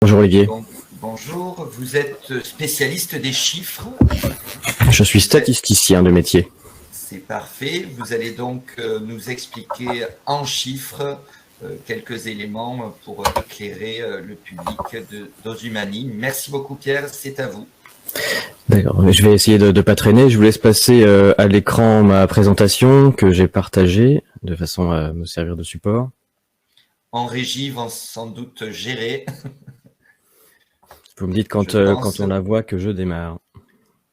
Bonjour Olivier. Bonjour, vous êtes spécialiste des chiffres. Je suis statisticien de métier. C'est parfait. Vous allez donc nous expliquer en chiffres quelques éléments pour éclairer le public d'Ozumani. Merci beaucoup Pierre, c'est à vous. D'accord, je vais essayer de ne pas traîner. Je vous laisse passer à l'écran ma présentation que j'ai partagée de façon à me servir de support. En régie, vont sans doute gérer. Vous me dites quand on la voit que je démarre.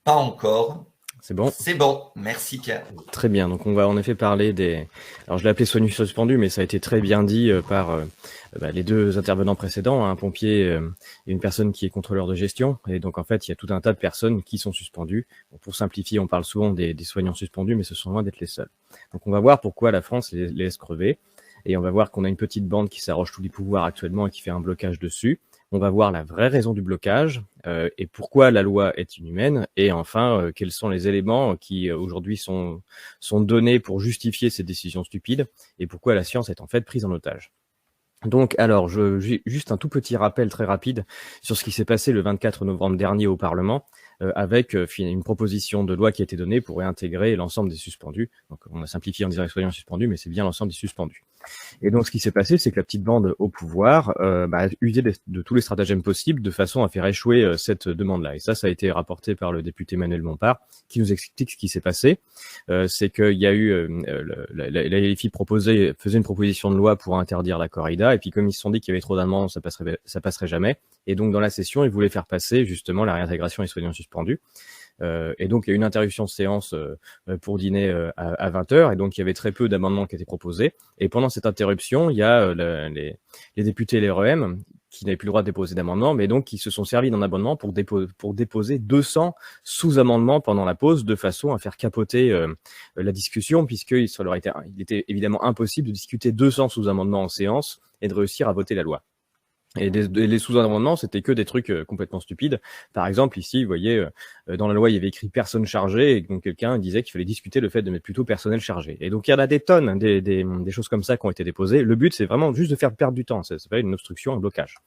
Pas encore. C'est bon? C'est bon, merci Pierre. Très bien, donc on va en effet parler des... Alors je l'ai appelé soignants suspendus, mais ça a été très bien dit par les deux intervenants précédents, un pompier et une personne qui est contrôleur de gestion. Et donc en fait, il y a tout un tas de personnes qui sont suspendues. Bon, pour simplifier, on parle souvent des soignants suspendus, mais ce sont loin d'être les seuls. Donc on va voir pourquoi la France les laisse crever. Et on va voir qu'on a une petite bande qui s'arroge tous les pouvoirs actuellement et qui fait un blocage dessus. On va voir la vraie raison du blocage et pourquoi la loi est inhumaine. Et enfin, quels sont les éléments qui aujourd'hui sont donnés pour justifier ces décisions stupides et pourquoi la science est en fait prise en otage. Donc, alors, juste un tout petit rappel très rapide sur ce qui s'est passé le 24 novembre dernier au Parlement avec une proposition de loi qui a été donnée pour réintégrer l'ensemble des suspendus. Donc, on a simplifié en disant les soignants suspendus, mais c'est bien l'ensemble des suspendus. Et donc, ce qui s'est passé, c'est que la petite bande au pouvoir a usé de tous les stratagèmes possibles de façon à faire échouer cette demande-là. Et ça a été rapporté par le député Manuel Bompard, qui nous explique ce qui s'est passé. C'est qu'il y a eu la LFI faisait une proposition de loi pour interdire la corrida, et puis comme ils se sont dit qu'il y avait trop d'amendements, ça passerait jamais. Et donc, dans la session, ils voulaient faire passer justement la réintégration des soignants suspendus. Et donc, il y a eu une interruption de séance pour dîner à 20h, et donc il y avait très peu d'amendements qui étaient proposés. Et pendant cette interruption, il y a les députés LREM qui n'avaient plus le droit de déposer d'amendements, mais donc qui se sont servis d'un abonnement pour déposer 200 sous-amendements pendant la pause, de façon à faire capoter la discussion, puisqu'il était évidemment impossible de discuter 200 sous-amendements en séance et de réussir à voter la loi. Et les sous-amendements, c'était que des trucs complètement stupides. Par exemple, ici, vous voyez, dans la loi, il y avait écrit personne chargée, et donc quelqu'un disait qu'il fallait discuter le fait de mettre plutôt personnel chargé. Et donc, il y en a des tonnes, des choses comme ça qui ont été déposées. Le but, c'est vraiment juste de faire perdre du temps. Ça s'appelle une obstruction, un blocage.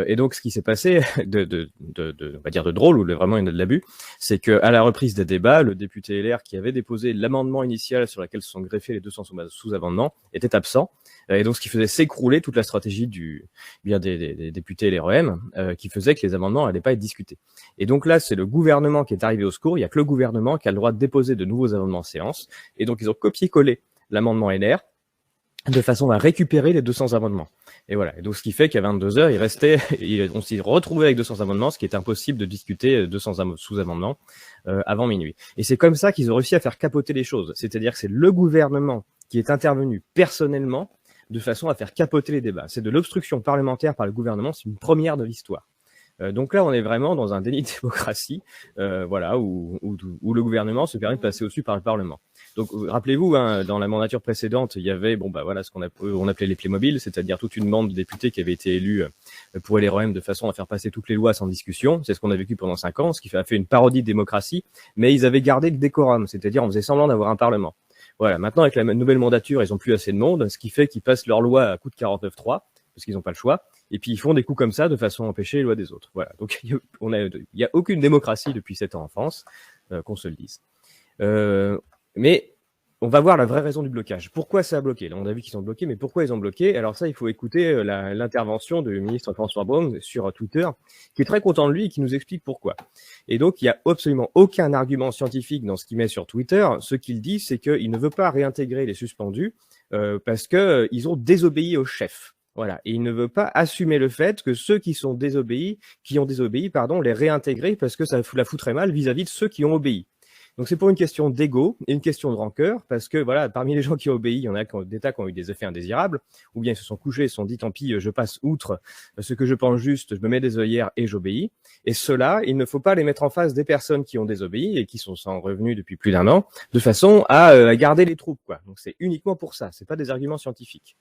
Et donc, ce qui s'est passé on va dire de drôle, ou vraiment de l'abus, c'est que à la reprise des débats, le député LR qui avait déposé l'amendement initial sur lequel se sont greffés les 200 sous-amendements était absent. Et donc, ce qui faisait s'écrouler toute la stratégie des députés LREM, qui faisait que les amendements n'allaient pas être discutés. Et donc là, c'est le gouvernement qui est arrivé au secours. Il n'y a que le gouvernement qui a le droit de déposer de nouveaux amendements en séance. Et donc, ils ont copié-collé l'amendement LR de façon à récupérer les 200 amendements. Et voilà. Et donc, ce qui fait qu'à 22h, on s'est retrouvé avec 200 amendements, ce qui est impossible de discuter 200 sous-amendements avant minuit. Et c'est comme ça qu'ils ont réussi à faire capoter les choses. C'est-à-dire que c'est le gouvernement qui est intervenu personnellement de façon à faire capoter les débats. C'est de l'obstruction parlementaire par le gouvernement, c'est une première de l'histoire. Donc là, on est vraiment dans un déni de démocratie, où le gouvernement se permet de passer au-dessus par le Parlement. Donc, rappelez-vous, dans la mandature précédente, il y avait, ce qu'on appelait les Playmobil, c'est-à-dire toute une bande de députés qui avaient été élus pour LREM de façon à faire passer toutes les lois sans discussion. C'est ce qu'on a vécu pendant 5 ans, ce qui a fait une parodie de démocratie, mais ils avaient gardé le décorum, c'est-à-dire on faisait semblant d'avoir un Parlement. Voilà, maintenant, avec la nouvelle mandature, ils ont plus assez de monde, ce qui fait qu'ils passent leur loi à coup de 49.3, parce qu'ils n'ont pas le choix. Et puis ils font des coups comme ça de façon à empêcher les lois des autres. Voilà. Donc il y a aucune démocratie depuis 7 ans en France, qu'on se le dise. Mais on va voir la vraie raison du blocage. Pourquoi ça a bloqué? Là, on a vu qu'ils ont bloqué, mais pourquoi ils ont bloqué? Alors ça, il faut écouter l'intervention du ministre François Braun sur Twitter, qui est très content de lui et qui nous explique pourquoi. Et donc, il n'y a absolument aucun argument scientifique dans ce qu'il met sur Twitter. Ce qu'il dit, c'est qu'il ne veut pas réintégrer les suspendus parce que ils ont désobéi au chef. Voilà. Et il ne veut pas assumer le fait que ceux qui ont désobéi, les réintégrer parce que ça la foutrait mal vis-à-vis de ceux qui ont obéi. Donc c'est pour une question d'ego et une question de rancœur, parce que voilà, parmi les gens qui ont obéi, il y en a des tas qui ont eu des effets indésirables, ou bien ils se sont couchés et se sont dit tant pis, je passe outre ce que je pense juste, je me mets des œillères et j'obéis. Et ceux-là, il ne faut pas les mettre en face des personnes qui ont désobéi et qui sont sans revenus depuis plus d'1 an, de façon à garder les troupes, quoi. Donc c'est uniquement pour ça, c'est pas des arguments scientifiques.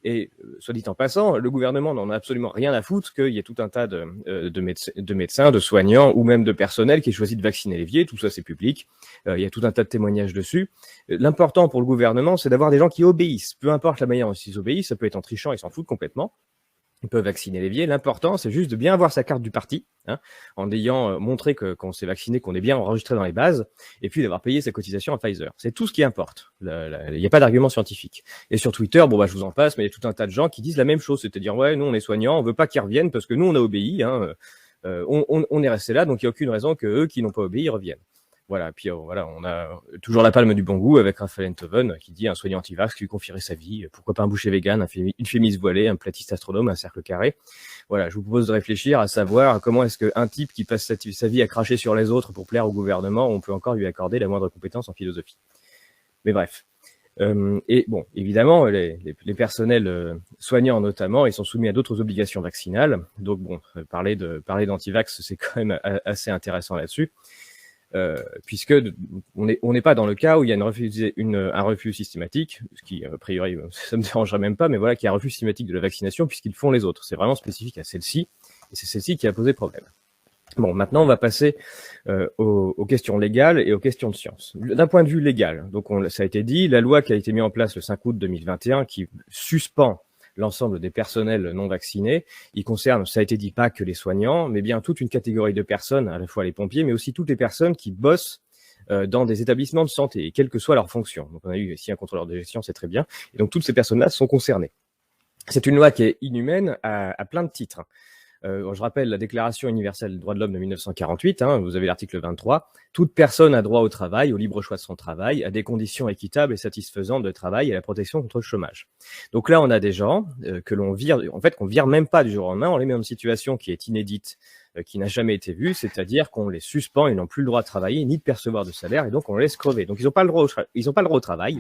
Et soit dit en passant, le gouvernement n'en a absolument rien à foutre qu'il y ait tout un tas de médecins, de soignants ou même de personnel qui choisit de vacciner les vieux. Tout ça, c'est public. Il y a tout un tas de témoignages dessus. L'important pour le gouvernement, c'est d'avoir des gens qui obéissent. Peu importe la manière dont ils obéissent, ça peut être en trichant, ils s'en foutent complètement. Ils peuvent vacciner les vieilles. L'important, c'est juste de bien avoir sa carte du parti, hein, en ayant montré qu'on s'est vacciné, qu'on est bien enregistré dans les bases, et puis d'avoir payé sa cotisation à Pfizer. C'est tout ce qui importe. Il n'y a pas d'argument scientifique. Et sur Twitter, bon bah je vous en passe, mais il y a tout un tas de gens qui disent la même chose, c'est-à-dire ouais, nous on est soignants, on veut pas qu'ils reviennent parce que nous on a obéi, hein, on est resté là, donc il n'y a aucune raison que eux qui n'ont pas obéi reviennent. Voilà, puis voilà, on a toujours la palme du bon goût avec Raphaël Enthoven qui dit un soignant anti-vax qui lui confierait sa vie, pourquoi pas un boucher vegan, une féministe voilée, un platiste astronome, un cercle carré. Voilà, je vous propose de réfléchir à savoir comment est-ce qu'un type qui passe sa vie à cracher sur les autres pour plaire au gouvernement, on peut encore lui accorder la moindre compétence en philosophie. Mais bref. Et bon, évidemment, les personnels soignants notamment, ils sont soumis à d'autres obligations vaccinales. Donc bon, parler d'anti-vax, c'est quand même assez intéressant là-dessus. Puisque on n'est pas dans le cas où il y a un refus systématique, ce qui a priori ça me dérangerait même pas, mais voilà, qu'il y a un refus systématique de la vaccination puisqu'ils font les autres. C'est vraiment spécifique à celle-ci, et c'est celle-ci qui a posé problème. Bon, maintenant on va passer aux questions légales et aux questions de science. D'un point de vue légal, donc ça a été dit, la loi qui a été mise en place le 5 août 2021 qui suspend l'ensemble des personnels non vaccinés. Il concerne, ça a été dit, pas que les soignants, mais bien toute une catégorie de personnes, à la fois les pompiers, mais aussi toutes les personnes qui bossent dans des établissements de santé, et quelle que soit leur fonction. Donc on a eu ici un contrôleur de gestion, c'est très bien. Et donc toutes ces personnes-là sont concernées. C'est une loi qui est inhumaine à plein de titres. Je rappelle la Déclaration universelle des droits de l'homme de 1948, hein, vous avez l'article 23. Toute personne a droit au travail, au libre choix de son travail, à des conditions équitables et satisfaisantes de travail et à la protection contre le chômage. Donc là, on a des gens que l'on vire, en fait, qu'on vire même pas du jour au lendemain, on les met dans une situation qui est inédite, qui n'a jamais été vue, c'est-à-dire qu'on les suspend, ils n'ont plus le droit de travailler ni de percevoir de salaire et donc on les laisse crever. Donc ils n'ont pas le droit au travail, ils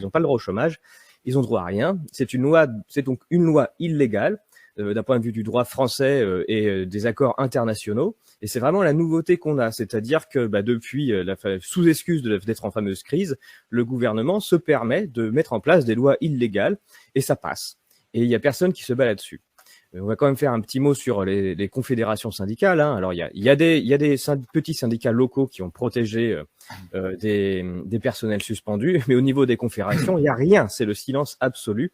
n'ont pas le droit au chômage, ils ont droit à rien. C'est donc une loi illégale d'un point de vue du droit français et des accords internationaux. Et c'est vraiment la nouveauté qu'on a, c'est-à-dire que depuis, sous excuse d'être en fameuse crise, le gouvernement se permet de mettre en place des lois illégales et ça passe. Et il n'y a personne qui se bat là-dessus. On va quand même faire un petit mot sur les confédérations syndicales, hein. Alors il y a des petits syndicats locaux qui ont protégé des personnels suspendus, mais au niveau des confédérations, il n'y a rien, c'est le silence absolu.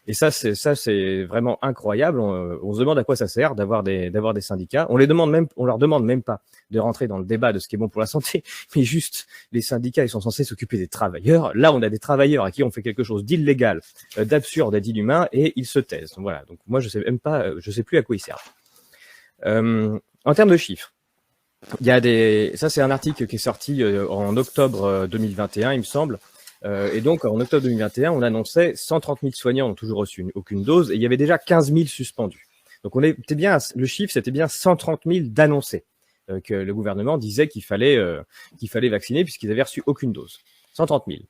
Et ça, c'est vraiment incroyable. On se demande à quoi ça sert d'avoir des syndicats. On leur demande même pas de rentrer dans le débat de ce qui est bon pour la santé, mais juste les syndicats, ils sont censés s'occuper des travailleurs. Là, on a des travailleurs à qui on fait quelque chose d'illégal, d'absurde et d'inhumain, et ils se taisent. Donc, voilà. Donc moi, je sais plus à quoi ils servent. En termes de chiffres, ça c'est un article qui est sorti en octobre 2021, il me semble. Et donc, en octobre 2021, on annonçait 130 000 soignants n'ont toujours reçu aucune dose et il y avait déjà 15 000 suspendus. Donc, le chiffre, c'était bien 130 000 d'annoncés que le gouvernement disait qu'il fallait vacciner puisqu'ils avaient reçu aucune dose. 130 000.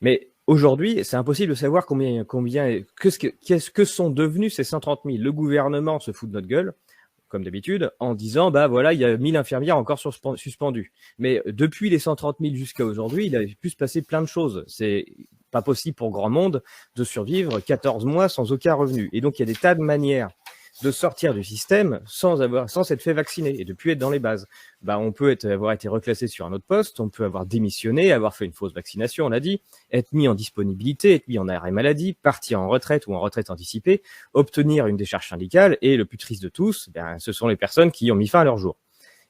Mais aujourd'hui, c'est impossible de savoir qu'est-ce que sont devenus ces 130 000. Le gouvernement se fout de notre gueule, comme d'habitude, en disant, voilà, il y a 1000 infirmières encore suspendues. Mais depuis les 130 000 jusqu'à aujourd'hui, il a pu se passer plein de choses. C'est pas possible pour grand monde de survivre 14 mois sans aucun revenu. Et donc, il y a des tas de manières de sortir du système sans s'être fait vacciner et de plus être dans les bases. On peut avoir été reclassé sur un autre poste, on peut avoir démissionné, avoir fait une fausse vaccination, on l'a dit, être mis en disponibilité, être mis en arrêt maladie, partir en retraite ou en retraite anticipée, obtenir une décharge syndicale et le plus triste de tous, ce sont les personnes qui ont mis fin à leur jour.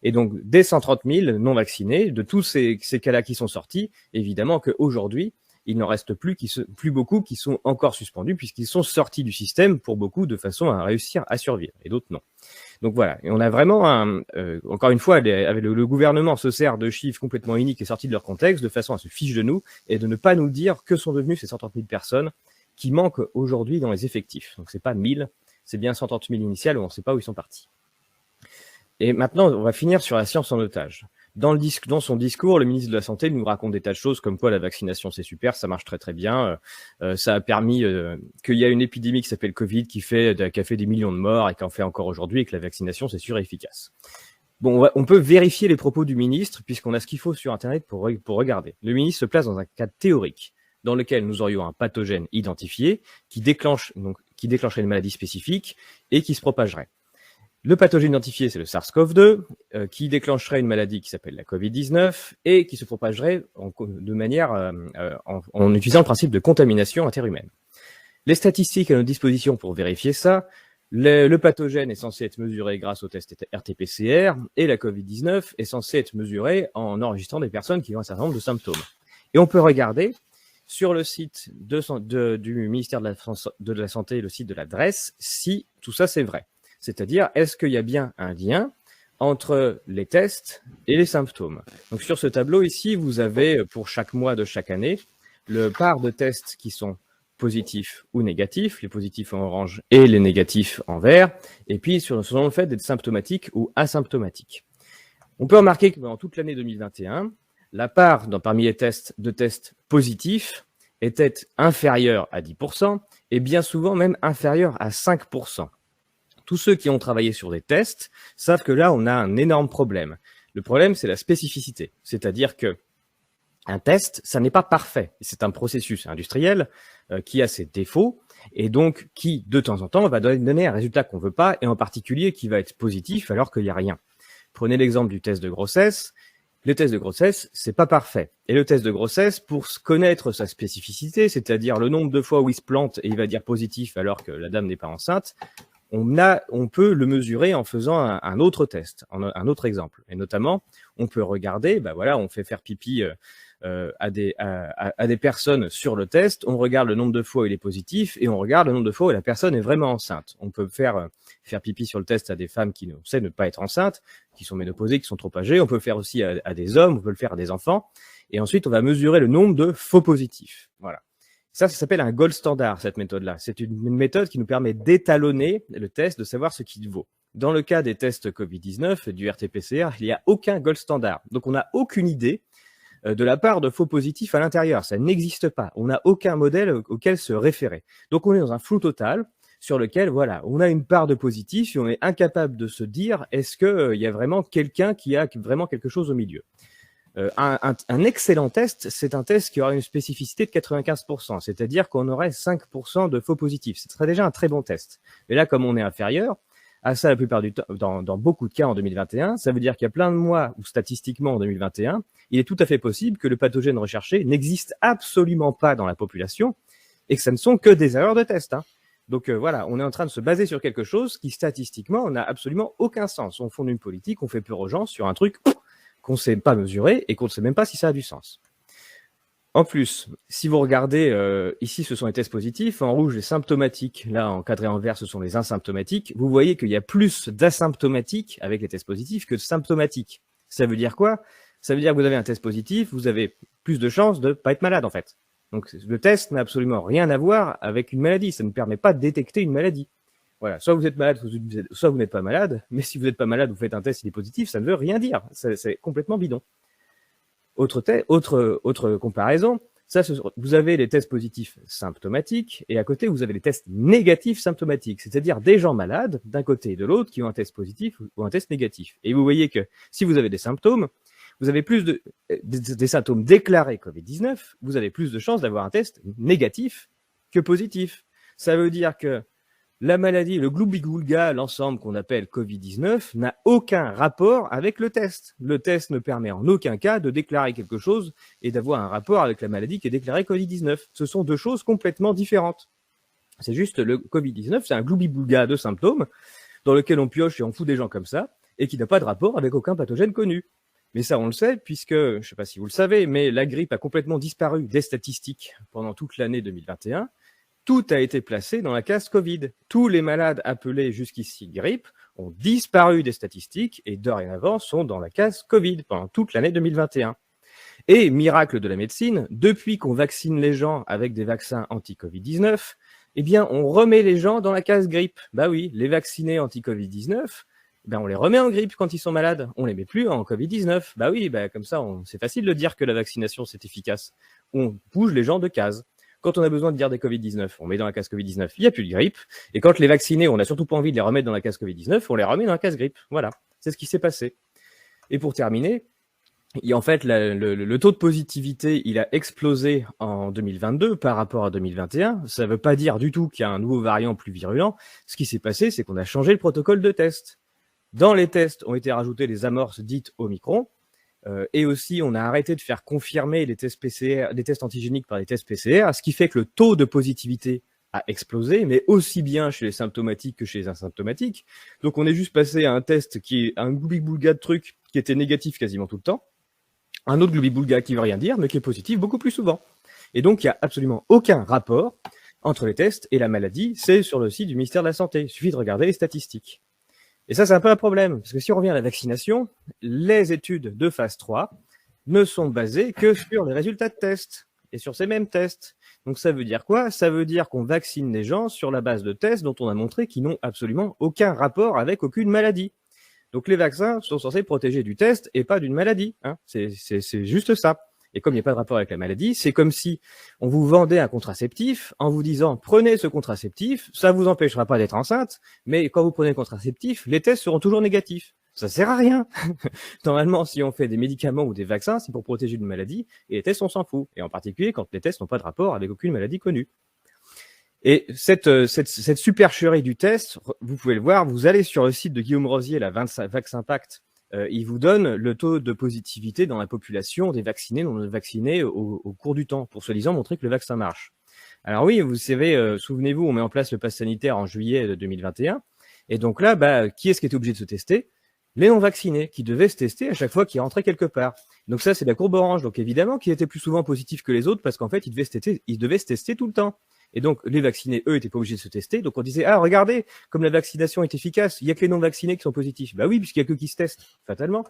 Et donc, des 130 000 non vaccinés, de tous ces cas-là qui sont sortis, évidemment qu'aujourd'hui, il n'en reste plus beaucoup qui sont encore suspendus puisqu'ils sont sortis du système pour beaucoup de façon à réussir à survivre et d'autres non. Donc voilà, et on a vraiment encore une fois, le gouvernement se sert de chiffres complètement uniques et sortis de leur contexte de façon à se fiche de nous et de ne pas nous dire que sont devenues ces 130 000 personnes qui manquent aujourd'hui dans les effectifs. Donc c'est pas 1000, c'est bien 130 000 initiales où on ne sait pas où ils sont partis. Et maintenant, on va finir sur la science en otage. Dans son discours, le ministre de la Santé nous raconte des tas de choses comme quoi la vaccination c'est super, ça marche très très bien, ça a permis qu'il y a une épidémie qui s'appelle Covid qui a fait des millions de morts et qui en fait encore aujourd'hui et que la vaccination c'est sûr et efficace. Bon, on peut vérifier les propos du ministre puisqu'on a ce qu'il faut sur Internet pour regarder. Le ministre se place dans un cas théorique dans lequel nous aurions un pathogène identifié qui déclencherait une maladie spécifique et qui se propagerait. Le pathogène identifié, c'est le SARS-CoV-2, qui déclencherait une maladie qui s'appelle la COVID-19 et qui se propagerait en utilisant le principe de contamination interhumaine. Les statistiques à notre disposition pour vérifier ça, Le pathogène est censé être mesuré grâce au test RT-PCR et la Covid-19 est censée être mesurée en enregistrant des personnes qui ont un certain nombre de symptômes. Et on peut regarder sur le site du ministère de la Santé, le site de l'adresse, si tout ça c'est vrai. C'est-à-dire, est-ce qu'il y a bien un lien entre les tests et les symptômes? Donc sur ce tableau ici, vous avez pour chaque mois de chaque année le part de tests qui sont positifs ou négatifs, les positifs en orange et les négatifs en vert, et puis selon le fait d'être symptomatique ou asymptomatique. On peut remarquer que dans toute l'année 2021, la part parmi les tests positifs était inférieure à 10% et bien souvent même inférieure à 5%. Tous ceux qui ont travaillé sur des tests savent que là, on a un énorme problème. Le problème, c'est la spécificité, c'est-à-dire que un test, ça n'est pas parfait. C'est un processus industriel qui a ses défauts et donc qui, de temps en temps, va donner un résultat qu'on ne veut pas et en particulier qui va être positif alors qu'il n'y a rien. Prenez l'exemple du test de grossesse. Le test de grossesse, c'est pas parfait. Et le test de grossesse, pour connaître sa spécificité, c'est-à-dire le nombre de fois où il se plante et il va dire positif alors que la dame n'est pas enceinte, on peut le mesurer en faisant un autre test, un autre exemple. Et notamment, on peut regarder, on fait faire pipi à des personnes sur le test, on regarde le nombre de fois où il est positif et on regarde le nombre de fois où la personne est vraiment enceinte. On peut faire pipi sur le test à des femmes qui on sait ne pas être enceintes, qui sont ménopausées, qui sont trop âgées. On peut le faire aussi à des hommes, on peut le faire à des enfants. Et ensuite, on va mesurer le nombre de faux positifs. Voilà. Ça s'appelle un gold standard, cette méthode-là. C'est une méthode qui nous permet d'étalonner le test, de savoir ce qu'il vaut. Dans le cas des tests Covid-19 et du RT-PCR, il n'y a aucun gold standard. Donc, on n'a aucune idée de la part de faux positifs à l'intérieur. Ça n'existe pas. On n'a aucun modèle auquel se référer. Donc, on est dans un flou total sur lequel, on a une part de positifs et on est incapable de se dire est-ce qu'il y a vraiment quelqu'un qui a vraiment quelque chose au milieu. Un excellent test, c'est un test qui aura une spécificité de 95%, c'est-à-dire qu'on aurait 5% de faux positifs. Ce serait déjà un très bon test. Mais là, comme on est inférieur à ça la plupart du temps, dans beaucoup de cas en 2021, ça veut dire qu'il y a plein de mois où statistiquement en 2021, il est tout à fait possible que le pathogène recherché n'existe absolument pas dans la population et que ça ne sont que des erreurs de test. Donc on est en train de se baser sur quelque chose qui statistiquement n'a absolument aucun sens. On fonde une politique, on fait peur aux gens sur un truc qu'on ne sait pas mesurer et qu'on ne sait même pas si ça a du sens. En plus, si vous regardez, ici ce sont les tests positifs, en rouge les symptomatiques, là encadré en vert ce sont les asymptomatiques, vous voyez qu'il y a plus d'asymptomatiques avec les tests positifs que de symptomatiques. Ça veut dire quoi? Ça veut dire que vous avez un test positif, vous avez plus de chances de ne pas être malade en fait. Donc le test n'a absolument rien à voir avec une maladie, ça ne permet pas de détecter une maladie. Voilà, soit vous êtes malade, soit vous n'êtes pas malade, mais si vous n'êtes pas malade, vous faites un test, il est positif, ça ne veut rien dire, c'est complètement bidon. Autre comparaison, vous avez les tests positifs symptomatiques, et à côté, vous avez les tests négatifs symptomatiques, c'est-à-dire des gens malades, d'un côté et de l'autre, qui ont un test positif ou un test négatif. Et vous voyez que si vous avez des symptômes, vous avez plus des symptômes déclarés Covid-19, vous avez plus de chances d'avoir un test négatif que positif. Ça veut dire que la maladie, le gloubi-goulga, l'ensemble qu'on appelle Covid-19, n'a aucun rapport avec le test. Le test ne permet en aucun cas de déclarer quelque chose et d'avoir un rapport avec la maladie qui est déclarée Covid-19. Ce sont deux choses complètement différentes. C'est juste le Covid-19, c'est un gloubi-goulga de symptômes dans lequel on pioche et on fout des gens comme ça et qui n'a pas de rapport avec aucun pathogène connu. Mais ça, on le sait, puisque, je ne sais pas si vous le savez, mais la grippe a complètement disparu des statistiques pendant toute l'année 2021. Tout a été placé dans la case Covid. Tous les malades appelés jusqu'ici grippe ont disparu des statistiques et dorénavant sont dans la case Covid pendant toute l'année 2021. Et miracle de la médecine, depuis qu'on vaccine les gens avec des vaccins anti-Covid-19, eh bien, on remet les gens dans la case grippe. Bah oui, les vaccinés anti-Covid-19, on les remet en grippe quand ils sont malades. On les met plus en Covid-19. Bah oui, comme ça, c'est facile de dire que la vaccination, c'est efficace. On bouge les gens de case. Quand on a besoin de dire des Covid-19, on met dans la case Covid-19, il n'y a plus de grippe. Et quand les vaccinés, on n'a surtout pas envie de les remettre dans la case Covid-19, on les remet dans la case grippe. Voilà, c'est ce qui s'est passé. Et pour terminer, en fait, le taux de positivité, il a explosé en 2022 par rapport à 2021. Ça ne veut pas dire du tout qu'il y a un nouveau variant plus virulent. Ce qui s'est passé, c'est qu'on a changé le protocole de test. Dans les tests ont été rajoutées les amorces dites Omicron. Et aussi, on a arrêté de faire confirmer les tests PCR, les tests antigéniques par les tests PCR, ce qui fait que le taux de positivité a explosé, mais aussi bien chez les symptomatiques que chez les asymptomatiques. Donc on est juste passé à un test qui est un gloubi-boulga de trucs qui était négatif quasiment tout le temps, un autre gloubi-boulga qui veut rien dire, mais qui est positif beaucoup plus souvent. Et donc il n'y a absolument aucun rapport entre les tests et la maladie. C'est sur le site du ministère de la Santé. Il suffit de regarder les statistiques. Et ça, c'est un peu un problème, parce que si on revient à la vaccination, les études de phase 3 ne sont basées que sur les résultats de tests, et sur ces mêmes tests. Donc ça veut dire quoi? Ça veut dire qu'on vaccine les gens sur la base de tests dont on a montré qu'ils n'ont absolument aucun rapport avec aucune maladie. Donc les vaccins sont censés protéger du test et pas d'une maladie. Hein. C'est juste ça. Et comme il n'y a pas de rapport avec la maladie, c'est comme si on vous vendait un contraceptif en vous disant prenez ce contraceptif, ça vous empêchera pas d'être enceinte, mais quand vous prenez le contraceptif, les tests seront toujours négatifs. Ça sert à rien. Normalement, si on fait des médicaments ou des vaccins, c'est pour protéger d'une maladie, et les tests, on s'en fout. Et en particulier quand les tests n'ont pas de rapport avec aucune maladie connue. Et cette supercherie du test, vous pouvez le voir, vous allez sur le site de Guillaume Rosier, la Vaccin Impact, il vous donne le taux de positivité dans la population des vaccinés, non vaccinés au cours du temps, pour soi-disant montrer que le vaccin marche. Alors oui, vous savez, souvenez-vous, on met en place le pass sanitaire en juillet de 2021, et donc là, qui est-ce qui était obligé de se tester? Les non-vaccinés, qui devaient se tester à chaque fois qu'ils rentraient quelque part. Donc ça, c'est la courbe orange. Donc évidemment, qu'ils étaient plus souvent positifs que les autres, parce qu'en fait, ils devaient se tester tout le temps. Et donc, les vaccinés, eux, étaient pas obligés de se tester. Donc, on disait, ah, regardez, comme la vaccination est efficace, il y a que les non-vaccinés qui sont positifs. Bah oui, puisqu'il y a que qui se testent, fatalement.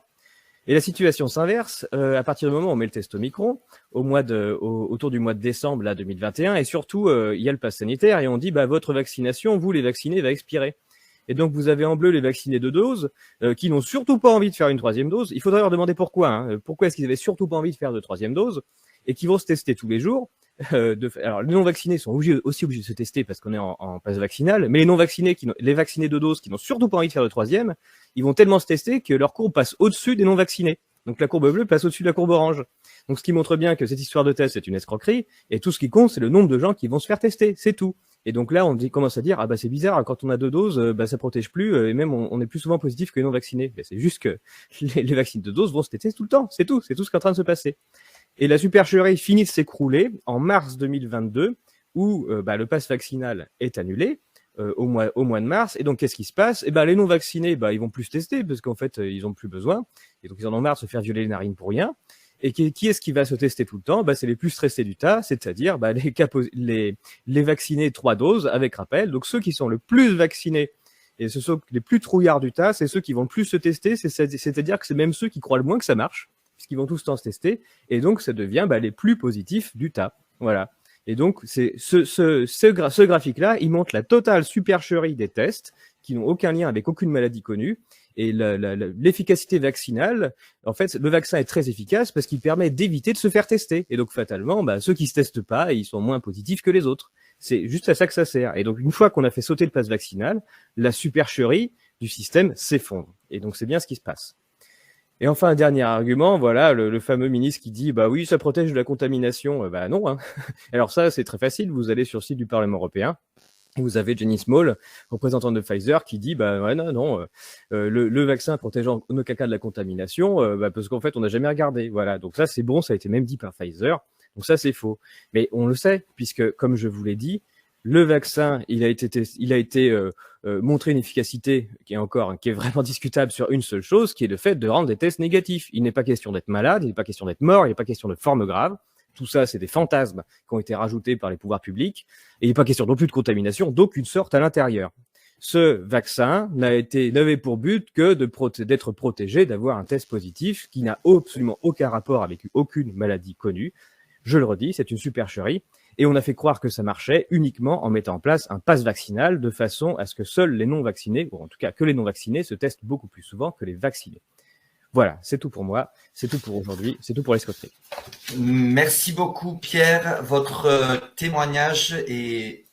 Et la situation s'inverse à partir du moment où on met le test Omicron, autour du mois de décembre, là, 2021. Et surtout, il y a le pass sanitaire et on dit, bah, votre vaccination, vous, les vaccinés, va expirer. Et donc, vous avez en bleu les vaccinés de doses qui n'ont surtout pas envie de faire une troisième dose. Il faudrait leur demander pourquoi. Hein. Pourquoi est-ce qu'ils avaient surtout pas envie de faire de troisième dose et qui vont se tester tous les jours. Alors, les non-vaccinés sont aussi obligés de se tester parce qu'on est en passe vaccinale, mais les non-vaccinés, les vaccinés de dose qui n'ont surtout pas envie de faire de troisième, ils vont tellement se tester que leur courbe passe au-dessus des non-vaccinés. Donc la courbe bleue passe au-dessus de la courbe orange. Donc ce qui montre bien que cette histoire de test c'est une escroquerie, et tout ce qui compte c'est le nombre de gens qui vont se faire tester, c'est tout. Et donc là on commence à dire ah bah c'est bizarre, quand on a 2 doses, ça protège plus, et même on est plus souvent positif que les non-vaccinés. C'est juste que les vaccins de dose vont se tester tout le temps, c'est tout ce qui est en train de se passer. Et la supercherie finit de s'écrouler en mars 2022 où le pass vaccinal est annulé au mois de mars. Et donc, qu'est-ce qui se passe? Les non-vaccinés, ils vont plus se tester parce qu'en fait, ils ont plus besoin. Et donc, ils en ont marre de se faire violer les narines pour rien. Et qui est-ce qui va se tester tout le temps? C'est les plus stressés du tas, c'est-à-dire les vaccinés 3 doses avec rappel. Donc, ceux qui sont le plus vaccinés et ce sont les plus trouillards du tas, c'est ceux qui vont le plus se tester. C'est-à-dire que c'est même ceux qui croient le moins que ça marche, puisqu'ils vont tous le temps se tester, et donc ça devient les plus positifs du tas. Voilà. Et donc c'est ce graphique-là, il montre la totale supercherie des tests qui n'ont aucun lien avec aucune maladie connue, et l'efficacité vaccinale. En fait, le vaccin est très efficace parce qu'il permet d'éviter de se faire tester, et donc fatalement, ceux qui se testent pas, ils sont moins positifs que les autres. C'est juste à ça que ça sert. Et donc une fois qu'on a fait sauter le pass vaccinal, la supercherie du système s'effondre. Et donc c'est bien ce qui se passe. Et enfin, un dernier argument, voilà, le fameux ministre qui dit, oui, ça protège de la contamination. Non, hein. Alors ça, c'est très facile. Vous allez sur le site du Parlement européen et vous avez Jenny Small, représentante de Pfizer, qui dit, non, le vaccin protège en aucun cas de la contamination, parce qu'en fait, on n'a jamais regardé. Voilà. Donc ça, c'est bon, ça a été même dit par Pfizer. Donc ça, c'est faux. Mais on le sait, puisque, comme je vous l'ai dit, le vaccin, il a été montré une efficacité qui est vraiment discutable sur une seule chose, qui est le fait de rendre des tests négatifs. Il n'est pas question d'être malade, il n'est pas question d'être mort, il n'est pas question de forme grave. Tout ça, c'est des fantasmes qui ont été rajoutés par les pouvoirs publics. Et il n'est pas question non plus de contamination d'aucune sorte à l'intérieur. Ce vaccin n'avait pour but que d'être protégé, d'avoir un test positif qui n'a absolument aucun rapport avec aucune maladie connue. Je le redis, c'est une supercherie. Et on a fait croire que ça marchait uniquement en mettant en place un pass vaccinal de façon à ce que seuls les non-vaccinés, ou en tout cas que les non-vaccinés, se testent beaucoup plus souvent que les vaccinés. Voilà, c'est tout pour moi, c'est tout pour aujourd'hui, c'est tout pour l'escroquerie. Merci beaucoup Pierre, votre témoignage est